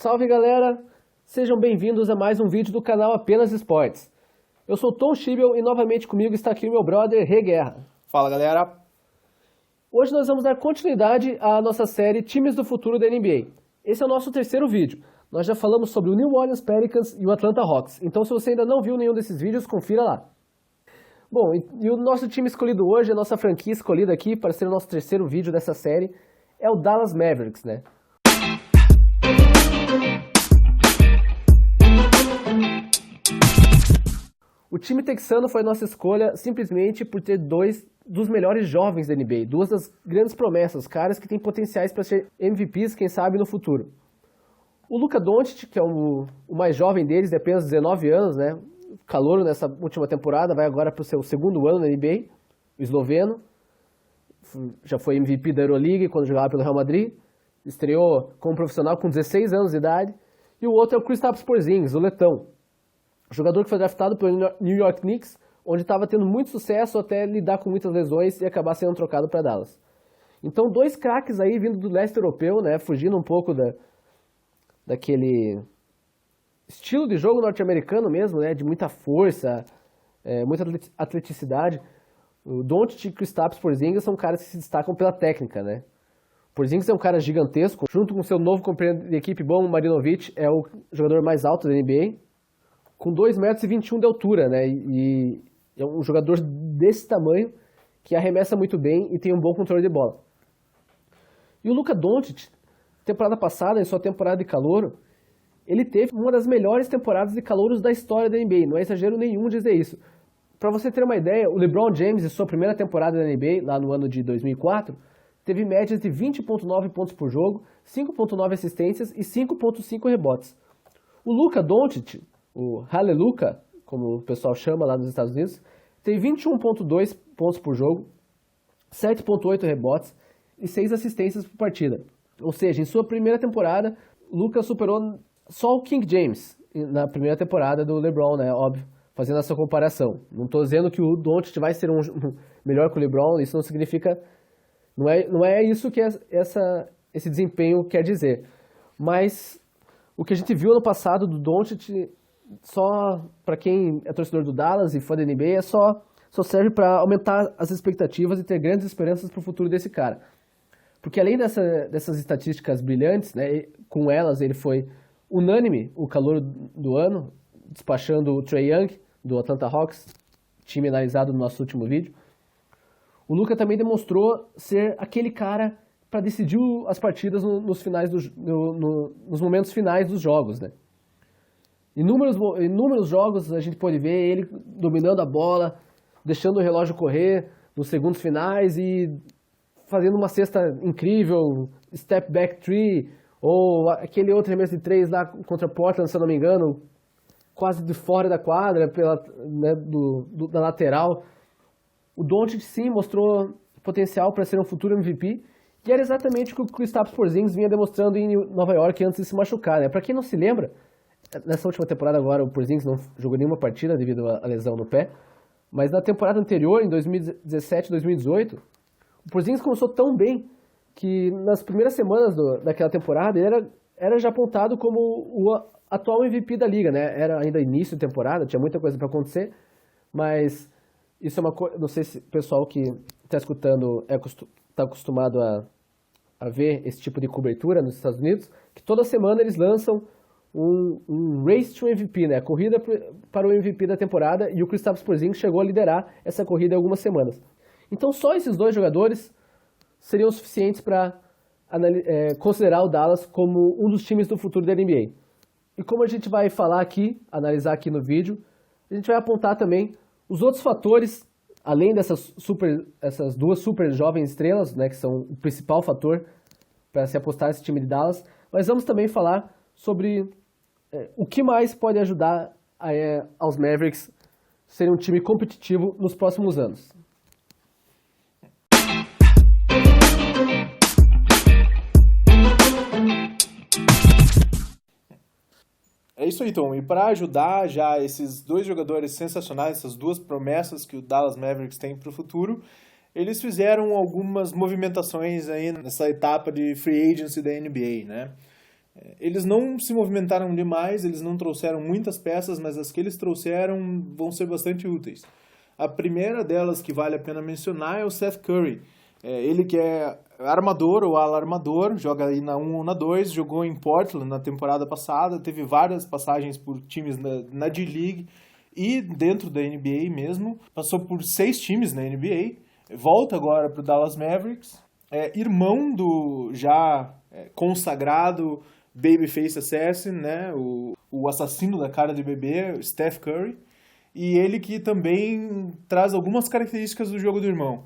Salve galera, sejam bem-vindos a mais um vídeo do canal Apenas Esportes. Eu sou Tom Schibel e novamente comigo está aqui o meu brother Rê Guerra. Fala galera! Hoje nós vamos dar continuidade à nossa série Times do Futuro da NBA. Esse é o nosso terceiro vídeo. Nós já falamos sobre o New Orleans Pelicans e o Atlanta Hawks, então se você ainda não viu nenhum desses vídeos, confira lá. Bom, e o nosso time escolhido hoje, a nossa franquia escolhida aqui para ser o nosso terceiro vídeo dessa série, é o Dallas Mavericks, né? O time texano foi nossa escolha simplesmente por ter dois dos melhores jovens da NBA, duas das grandes promessas, caras que têm potenciais para ser MVPs, quem sabe, no futuro. O Luka Doncic, que é o mais jovem deles, de apenas 19 anos, né? Calouro nessa última temporada, vai agora para o seu segundo ano na NBA, o esloveno. Já foi MVP da Euroleague quando jogava pelo Real Madrid, estreou como profissional com 16 anos de idade. E o outro é o Kristaps Porzingis, o letão. Jogador que foi draftado pelo New York Knicks, onde estava tendo muito sucesso até lidar com muitas lesões e acabar sendo trocado para Dallas. Então, dois craques aí vindo do leste europeu, né, fugindo um pouco daquele estilo de jogo norte-americano mesmo, né, de muita força, muita atleticidade. O Doncic e o Kristaps Porzingis são caras que se destacam pela técnica, né. Porzingis é um cara gigantesco, junto com seu novo companheiro de equipe, Boban Marjanovic, é o jogador mais alto da NBA, com 2,21 m de altura, né, e é um jogador desse tamanho que arremessa muito bem e tem um bom controle de bola. E o Luka Doncic, temporada passada, em sua temporada de calouro, ele teve uma das melhores temporadas de calouros da história da NBA, não é exagero nenhum dizer isso. Para você ter uma ideia, o LeBron James, em sua primeira temporada da NBA, lá no ano de 2004, teve médias de 20,9 pontos por jogo, 5,9 assistências e 5,5 rebotes. O Luka Doncic, o Haleluka, como o pessoal chama lá nos Estados Unidos, tem 21,2 pontos por jogo, 7,8 rebotes e 6 assistências por partida. Ou seja, em sua primeira temporada, o Luka superou só o King James na primeira temporada do LeBron, né? Óbvio, fazendo essa comparação. Não estou dizendo que o Doncic vai ser melhor que o LeBron, isso não significa... Não é isso que esse desempenho quer dizer. Mas o que a gente viu ano passado do Doncic, só para quem é torcedor do Dallas e fã da NBA, só serve para aumentar as expectativas e ter grandes esperanças para o futuro desse cara. Porque além dessas estatísticas brilhantes, né, com elas ele foi unânime o calouro do ano, despachando o Trae Young, do Atlanta Hawks, time analisado no nosso último vídeo. O Luka também demonstrou ser aquele cara para decidir as partidas nos momentos finais dos jogos, né? Inúmeros jogos a gente pode ver ele dominando a bola, deixando o relógio correr nos segundos finais e fazendo uma cesta incrível, step back three, ou aquele outro arremesso de 3 lá contra Portland, se eu não me engano, quase de fora da quadra, né, da lateral. O Doncic sim mostrou potencial para ser um futuro MVP, e era exatamente o que o Kristaps Porzingis vinha demonstrando em Nova York antes de se machucar, né? Para quem não se lembra, nessa última temporada agora o Porzingis não jogou nenhuma partida devido à lesão no pé, mas na temporada anterior, em 2017 2018, o Porzingis começou tão bem que nas primeiras semanas daquela temporada ele era já apontado como o atual MVP da liga, né? Era ainda início de temporada, tinha muita coisa para acontecer, mas isso é uma coisa, não sei se o pessoal que está escutando está acostumado a ver esse tipo de cobertura nos Estados Unidos, que toda semana eles lançam um Race to MVP, né? Corrida para o MVP da temporada, e o Kristaps Porzingis chegou a liderar essa corrida em algumas semanas. Então só esses dois jogadores seriam suficientes para considerar o Dallas como um dos times do futuro da NBA. E como a gente vai falar aqui, analisar aqui no vídeo, a gente vai apontar também os outros fatores, além essas duas super jovens estrelas, né, que são o principal fator para se apostar nesse time de Dallas, mas vamos também falar sobre o que mais pode ajudar aos Mavericks serem um time competitivo nos próximos anos. É isso aí, Tom. E para ajudar já esses dois jogadores sensacionais, essas duas promessas que o Dallas Mavericks tem para o futuro, eles fizeram algumas movimentações aí nessa etapa de free agency da NBA, né? Eles não se movimentaram demais, eles não trouxeram muitas peças, mas as que eles trouxeram vão ser bastante úteis. A primeira delas que vale a pena mencionar é o Seth Curry. Ele que é armador ou ala armador, joga aí na 1 ou na 2, jogou em Portland na temporada passada, teve várias passagens por times na D-League e dentro da NBA mesmo, passou por 6 times na NBA, volta agora para o Dallas Mavericks, irmão do já consagrado Babyface Assassin, né, o assassino da cara de bebê, Steph Curry, e ele que também traz algumas características do jogo do irmão.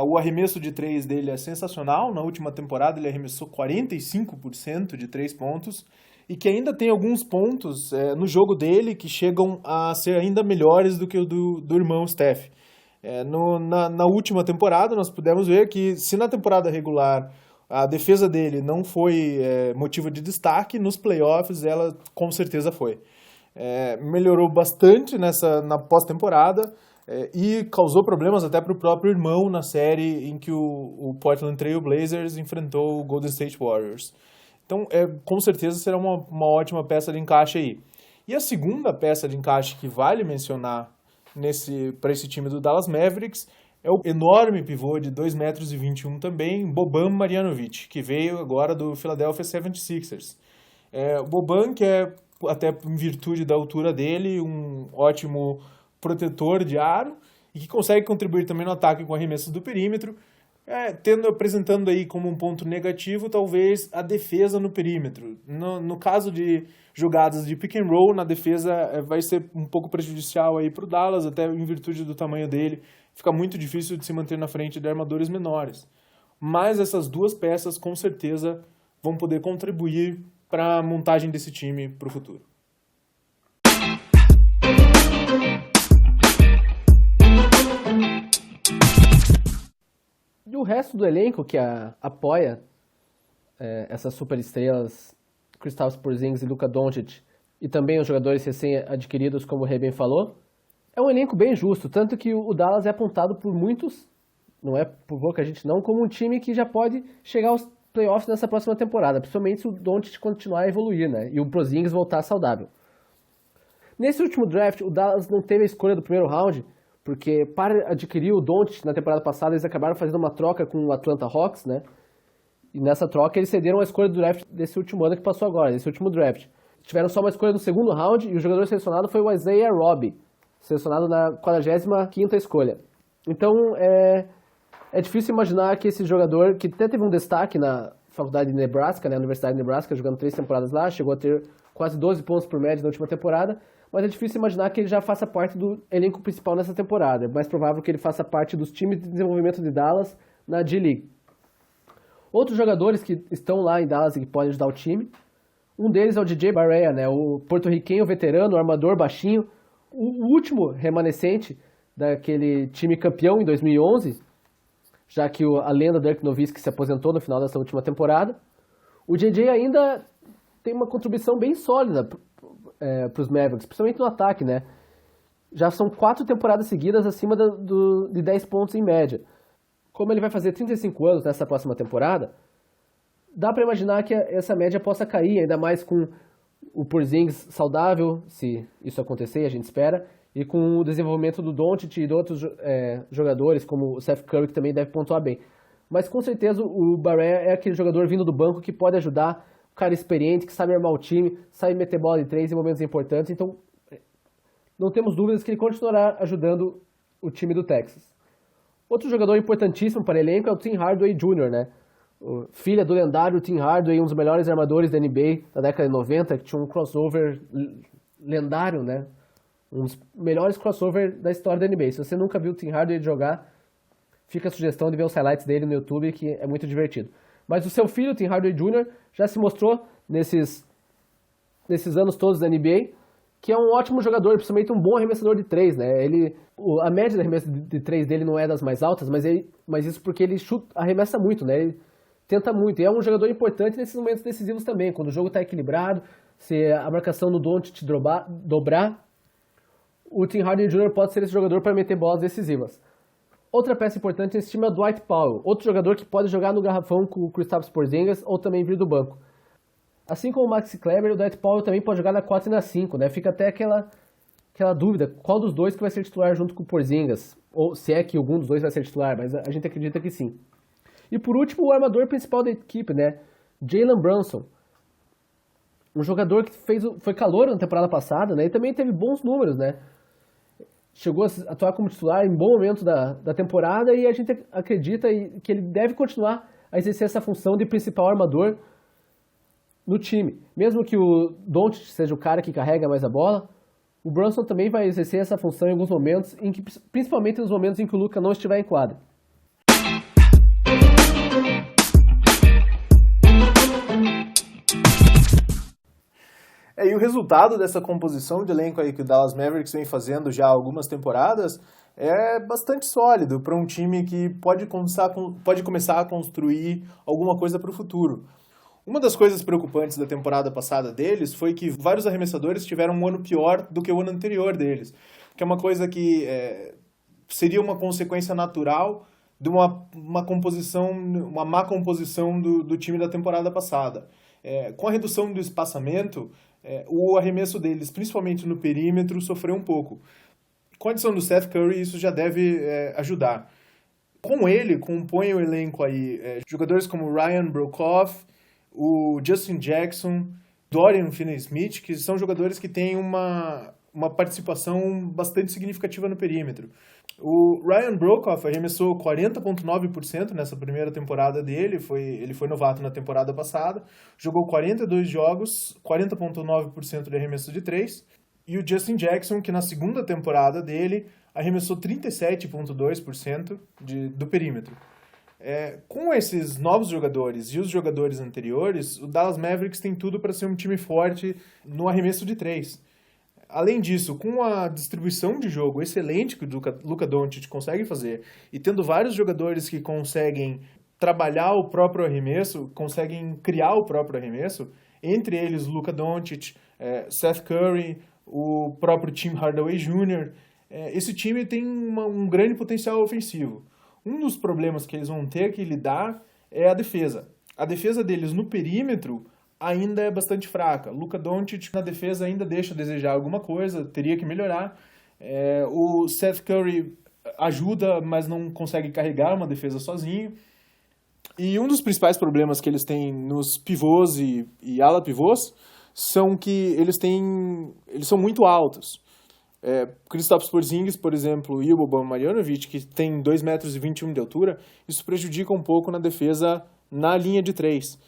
O arremesso de 3 dele é sensacional. Na última temporada ele arremessou 45% de 3 pontos e que ainda tem alguns pontos no jogo dele que chegam a ser ainda melhores do que o do irmão Steph. Na última temporada nós pudemos ver que se na temporada regular a defesa dele não foi motivo de destaque, nos playoffs ela com certeza foi. Melhorou bastante na pós-temporada e causou problemas até para o próprio irmão na série em que o Portland Trail Blazers enfrentou o Golden State Warriors. Então, com certeza será uma ótima peça de encaixe aí. E a segunda peça de encaixe que vale mencionar para esse time do Dallas Mavericks é o enorme pivô de 2,21 m também, Boban Marjanovic, que veio agora do Philadelphia 76ers. O Boban, que até em virtude da altura dele, um ótimo protetor de aro e que consegue contribuir também no ataque com arremessos do perímetro, apresentando aí como um ponto negativo talvez a defesa no perímetro. No caso de jogadas de pick and roll, na defesa vai ser um pouco prejudicial aí para o Dallas, até em virtude do tamanho dele, fica muito difícil de se manter na frente de armadores menores. Mas essas duas peças com certeza vão poder contribuir para a montagem desse time para o futuro. E o resto do elenco que apoia essas superestrelas, Kristaps Porzingis e Luka Doncic, e também os jogadores recém-adquiridos, como o Rei bem falou, é um elenco bem justo, tanto que o Dallas é apontado por muitos, não é por pouca gente não, como um time que já pode chegar aos playoffs nessa próxima temporada, principalmente se o Doncic continuar a evoluir, né, e o Porzingis voltar saudável. Nesse último draft, o Dallas não teve a escolha do primeiro round, porque para adquirir o Doncic na temporada passada, eles acabaram fazendo uma troca com o Atlanta Hawks, né? E nessa troca eles cederam a escolha do draft desse último ano que passou agora, desse último draft. Tiveram só uma escolha no segundo round e o jogador selecionado foi o Isaiah Roby, selecionado na 45ª escolha. Então é difícil imaginar que esse jogador, que até teve um destaque na faculdade de Nebraska, né, a Universidade de Nebraska, jogando 3 temporadas lá, chegou a ter quase 12 pontos por média na última temporada, mas é difícil imaginar que ele já faça parte do elenco principal nessa temporada. É mais provável que ele faça parte dos times de desenvolvimento de Dallas na D-League. Outros jogadores que estão lá em Dallas e que podem ajudar o time, um deles é o DJ Barea, né, o porto-riquenho veterano, o armador baixinho, o último remanescente daquele time campeão em 2011, já que a lenda Dirk Nowitzki se aposentou no final dessa última temporada. O JJ ainda tem uma contribuição bem sólida para os Mavericks, principalmente no ataque, né? Já são 4 temporadas seguidas acima de 10 pontos em média. Como ele vai fazer 35 anos nessa próxima temporada, dá para imaginar que essa média possa cair, ainda mais com o Porzingis saudável, se isso acontecer, a gente espera, e com o desenvolvimento do Doncic e de outros jogadores, como o Seth Curry, que também deve pontuar bem. Mas com certeza o Barea é aquele jogador vindo do banco que pode ajudar, um cara experiente, que sabe armar o time, sabe meter bola de 3 em momentos importantes, então não temos dúvidas que ele continuará ajudando o time do Texas. Outro jogador importantíssimo para o elenco é o Tim Hardaway Jr., né? Filha do lendário Tim Hardaway, um dos melhores armadores da NBA da década de 90, que tinha um crossover lendário, né? Um dos melhores crossover da história da NBA. Se você nunca viu o Tim Hardaway jogar, fica a sugestão de ver os highlights dele no YouTube, que é muito divertido. Mas o seu filho, Tim Hardaway Jr., já se mostrou nesses anos todos da NBA, que é um ótimo jogador, principalmente um bom arremessador de 3, né? A média de arremesso de 3 dele não é das mais altas, mas isso porque ele arremessa muito, né? Ele tenta muito. E é um jogador importante nesses momentos decisivos também, quando o jogo está equilibrado, se a marcação no Doncic dobrar, o Tim Hardaway Jr. pode ser esse jogador para meter bolas decisivas. Outra peça importante nesse time é o Dwight Powell, outro jogador que pode jogar no garrafão com o Kristaps Porzingis ou também vir do banco. Assim como o Maxi Kleber, o Dwight Powell também pode jogar na 4 e na 5, né? Fica até aquela dúvida, qual dos dois que vai ser titular junto com o Porzingis? Ou se é que algum dos dois vai ser titular, mas a gente acredita que sim. E por último, o armador principal da equipe, né? Jalen Brunson. Um jogador que foi calouro na temporada passada, né? E também teve bons números, né? Chegou a atuar como titular em bom momento da temporada e a gente acredita que ele deve continuar a exercer essa função de principal armador no time. Mesmo que o Doncic seja o cara que carrega mais a bola, o Brunson também vai exercer essa função em alguns momentos, principalmente nos momentos em que o Luka não estiver em quadra. E o resultado dessa composição de elenco aí que o Dallas Mavericks vem fazendo já há algumas temporadas é bastante sólido para um time que pode começar a construir alguma coisa para o futuro. Uma das coisas preocupantes da temporada passada deles foi que vários arremessadores tiveram um ano pior do que o ano anterior deles, que é uma coisa que seria uma consequência natural de uma má composição do time da temporada passada. Com a redução do espaçamento, o arremesso deles, principalmente no perímetro, sofreu um pouco. Com a adição do Seth Curry, isso já deve ajudar. Com ele, compõe o elenco aí jogadores como Ryan Broekhoff, o Justin Jackson, Dorian Finney-Smith, que são jogadores que têm uma participação bastante significativa no perímetro. O Ryan Broekhoff arremessou 40,9% nessa primeira temporada dele, ele foi novato na temporada passada, jogou 42 jogos, 40,9% de arremesso de 3, e o Justin Jackson, que na segunda temporada dele arremessou 37,2% do perímetro. Com esses novos jogadores e os jogadores anteriores, o Dallas Mavericks tem tudo para ser um time forte no arremesso de 3. Além disso, com a distribuição de jogo excelente que o Luka Doncic consegue fazer e tendo vários jogadores que conseguem trabalhar o próprio arremesso, conseguem criar o próprio arremesso, entre eles Luka Doncic, Seth Curry, o próprio Tim Hardaway Jr., esse time tem um grande potencial ofensivo. Um dos problemas que eles vão ter que lidar é a defesa. A defesa deles no perímetro ainda é bastante fraca. Luka Doncic na defesa ainda deixa a desejar alguma coisa, teria que melhorar. O Seth Curry ajuda, mas não consegue carregar uma defesa sozinho. E um dos principais problemas que eles têm nos pivôs e ala pivôs são que eles são muito altos. Kristaps Porzingis, por exemplo, e o Boban Marjanovic, que tem 2,21 m de altura, isso prejudica um pouco na defesa na linha de 3.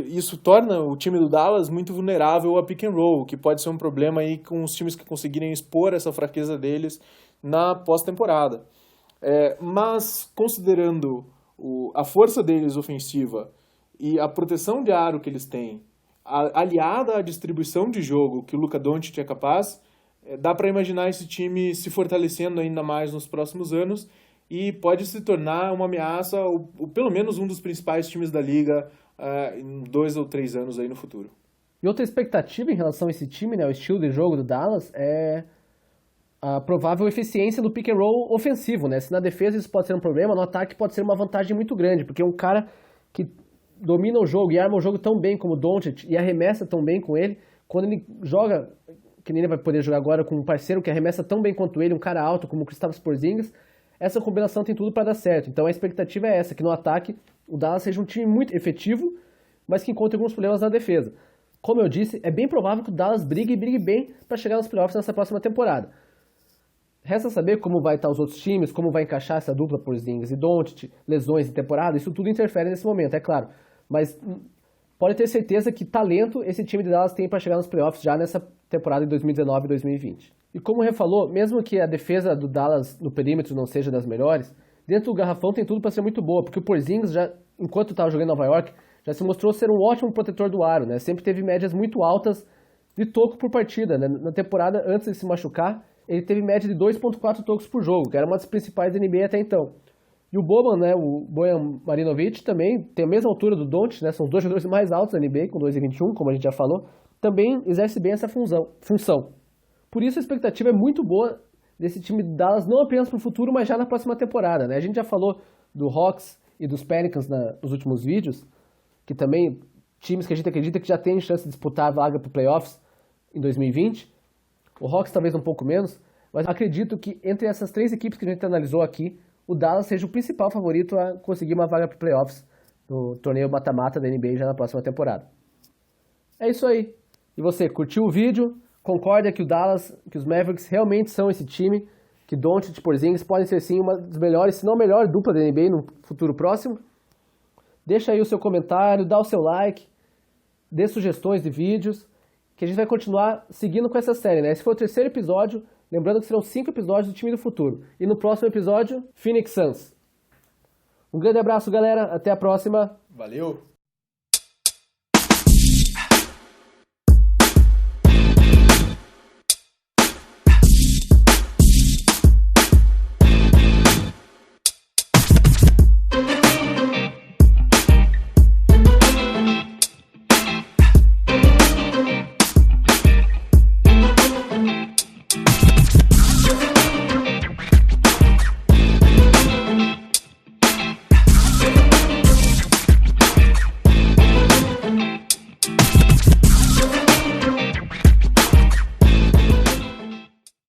Isso torna o time do Dallas muito vulnerável a pick and roll, que pode ser um problema aí com os times que conseguirem expor essa fraqueza deles na pós-temporada. Mas, considerando a força deles ofensiva e a proteção de aro que eles têm, aliada à distribuição de jogo que o Luka Doncic é capaz, dá para imaginar esse time se fortalecendo ainda mais nos próximos anos e pode se tornar uma ameaça, ou pelo menos um dos principais times da liga em 2 ou 3 anos aí no futuro. E outra expectativa em relação a esse time, né, o estilo de jogo do Dallas, é a provável eficiência do pick and roll ofensivo, né? Se na defesa isso pode ser um problema, no ataque pode ser uma vantagem muito grande, porque um cara que domina o jogo e arma o jogo tão bem como o Doncic e arremessa tão bem com ele, quando ele joga, que nem ele vai poder jogar agora com um parceiro que arremessa tão bem quanto ele, um cara alto como o Kristaps Porzingis, essa combinação tem tudo para dar certo. Então a expectativa é essa, que no ataque o Dallas seja um time muito efetivo, mas que encontre alguns problemas na defesa. Como eu disse, é bem provável que o Dallas brigue bem para chegar nos playoffs nessa próxima temporada. Resta saber como vai estar os outros times, como vai encaixar essa dupla Porzingis e Doncic, lesões de temporada, isso tudo interfere nesse momento, é claro. Mas pode ter certeza que talento esse time de Dallas tem para chegar nos playoffs já nessa temporada de 2019 e 2020. E como o Rê falou, mesmo que a defesa do Dallas no perímetro não seja das melhores, dentro do garrafão tem tudo para ser muito boa, porque o Porzingis, já, enquanto estava jogando em Nova York, já se mostrou ser um ótimo protetor do aro, né? Sempre teve médias muito altas de toco por partida, né? Na temporada, antes de se machucar, ele teve média de 2,4 tocos por jogo, que era uma das principais da NBA até então. E o Boban, né, o Bojan Marjanovic, também tem a mesma altura do Doncic, né? São os dois jogadores mais altos da NBA, com 2,21, como a gente já falou, também exerce bem essa função. Por isso a expectativa é muito boa desse time de Dallas, não apenas para o futuro, mas já na próxima temporada, né? A gente já falou do Hawks e dos Pelicans nos últimos vídeos, que também times que a gente acredita que já tem chance de disputar a vaga para playoffs em 2020. O Hawks talvez um pouco menos, mas acredito que entre essas 3 equipes que a gente analisou aqui, o Dallas seja o principal favorito a conseguir uma vaga para playoffs no torneio mata-mata da NBA já na próxima temporada. É isso aí. E você, curtiu o vídeo? Concorda que o Dallas, que os Mavericks realmente são esse time? Que Doncic e Porzingis podem ser sim uma das melhores, se não a melhor dupla da NBA no futuro próximo? Deixa aí o seu comentário, dá o seu like, dê sugestões de vídeos, que a gente vai continuar seguindo com essa série, né? Esse foi o 3º episódio, lembrando que serão 5 episódios do time do futuro. E no próximo episódio, Phoenix Suns. Um grande abraço, galera. Até a próxima. Valeu!